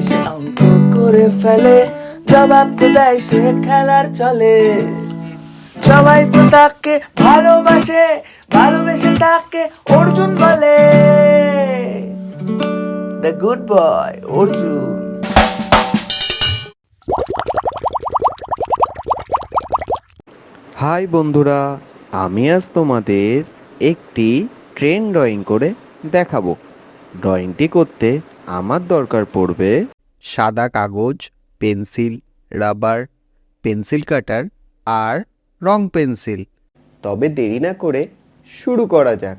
সে অঙ্ক করে ফেলে, জবাব তো দেয় সে খেলার চলে। সবাই তো তাকে ভালোবাসে, ভালোবেসে তাকে অর্জুন বলে। The good boy Arjun. Hi বন্ধুরা, আমি আজ তোমাদের একটি ট্রেন ড্রয়িং করে দেখাবো। ড্রয়িংটি করতে আমার দরকার পড়বে সাদা কাগজ, পেন্সিল, রাবার, পেন্সিল কাটার আর রং পেন্সিল। তবে দেরি না করে শুরু করা যাক।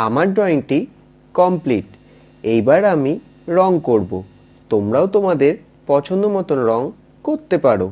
আমার ড্রয়িংটি কমপ্লিট। এইবার আমি রং করব। তোমরাও তোমাদের পছন্দ মতন রং করতে পারো।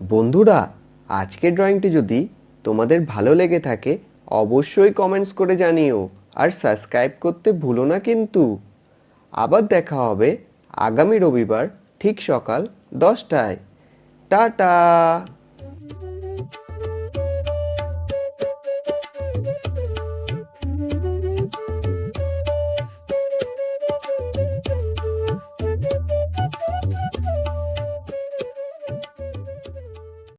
বন্ধুরা, আজকের ড্রয়িংটি যদি তোমাদের ভালো লেগে থাকে অবশ্যই কমেন্টস করে জানিও আর সাবস্ক্রাইব করতে ভুলো না কিন্তু। আবার দেখা হবে আগামী রবিবার ঠিক সকাল 10টায়। টাটা।